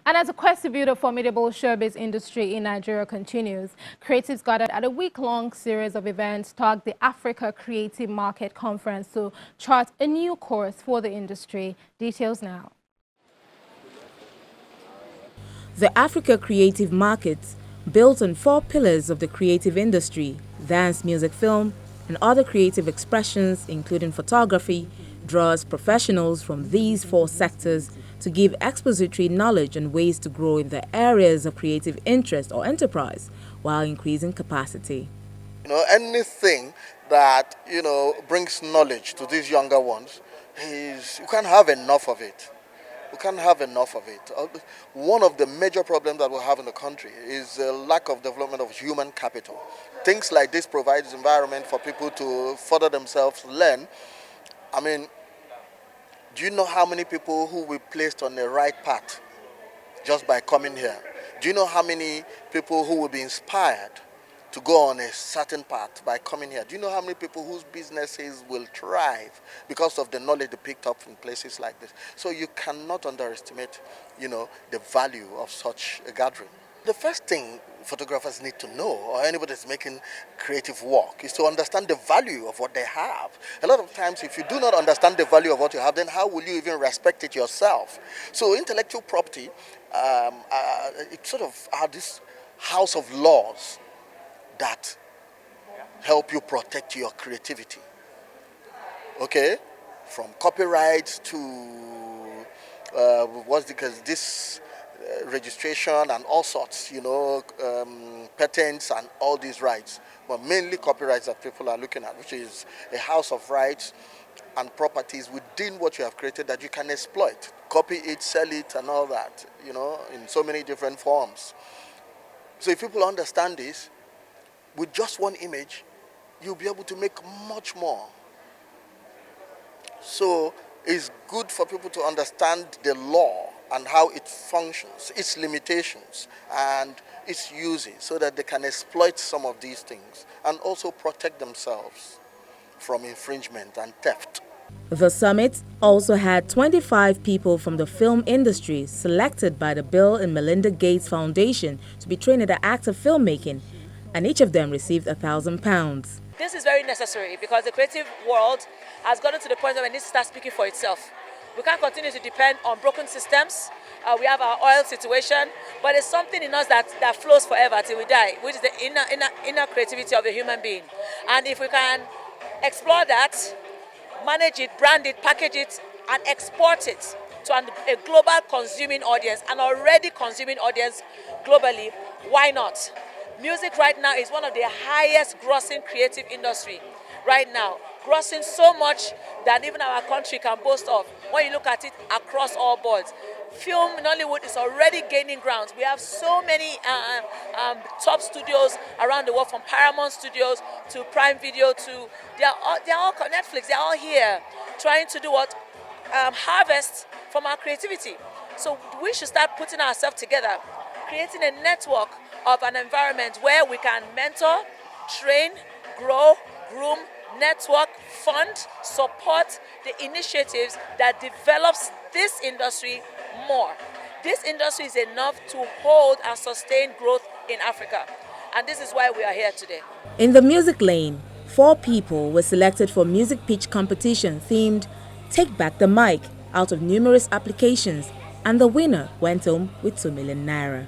And as the quest to build a formidable showbiz industry in Nigeria continues, creatives gathered at a week-long series of events tagged the Africa Creative Market Conference to chart a new course for the industry. Details now. The Africa Creative Market, built on 4 pillars of the creative industry: dance, music, film, and other creative expressions, including photography, draws professionals from these 4 sectors to give expository knowledge on ways to grow in the areas of creative interest or enterprise while increasing capacity. Anything that, brings knowledge to these younger ones, you can't have enough of it. We can't have enough of it. One of the major problems that we have in the country is the lack of development of human capital. Things like this provides environment for people to further themselves, learn. I mean, do you know how many people who we placed on the right path just by coming here? Do you know how many people who will be inspired to go on a certain path by coming here? Do you know how many people whose businesses will thrive because of the knowledge they picked up in places like this? So you cannot underestimate, the value of such a gathering. The first thing photographers need to know, or anybody that's making creative work, is to understand the value of what they have. A lot of times, if you do not understand the value of what you have, then how will you even respect it yourself? So intellectual property, it sort of are this house of laws that help you protect your creativity. Okay? From copyright to registration and all sorts, patents and all these rights, but mainly copyrights that people are looking at, which is a house of rights and properties within what you have created that you can exploit, copy it, sell it, and all that, in so many different forms. So if people understand this, with just one image, you'll be able to make much more. So it's good for people to understand the law and how it functions, its limitations and its uses, so that they can exploit some of these things and also protect themselves from infringement and theft. The summit also had 25 people from the film industry selected by the Bill and Melinda Gates Foundation to be trained in the act of filmmaking, and each of them received £1,000. This is very necessary because the creative world has gotten to the point where it needs to start speaking for itself. We can't continue to depend on broken systems. We have our oil situation, but there's something in us that flows forever till we die, which is the inner creativity of the human being. And if we can explore that, manage it, brand it, package it, and export it to a global consuming audience, an already consuming audience globally, why not? Music right now is one of the highest grossing creative industry right now, grossing so much that even our country can boast of when you look at it across all boards. Film in Hollywood is already gaining ground. We have so many top studios around the world, from Paramount Studios to Prime Video to they're all Netflix. They're all here trying to do what harvest from our creativity. So we should start putting ourselves together, creating a network of an environment where we can mentor, train, grow, groom, network, fund, support the initiatives that develops this industry more. This industry is enough to hold and sustain growth in Africa. And this is why we are here today. In the music lane, 4 people were selected for music pitch competition themed "Take Back the Mic" out of numerous applications, and the winner went home with ₦2 million.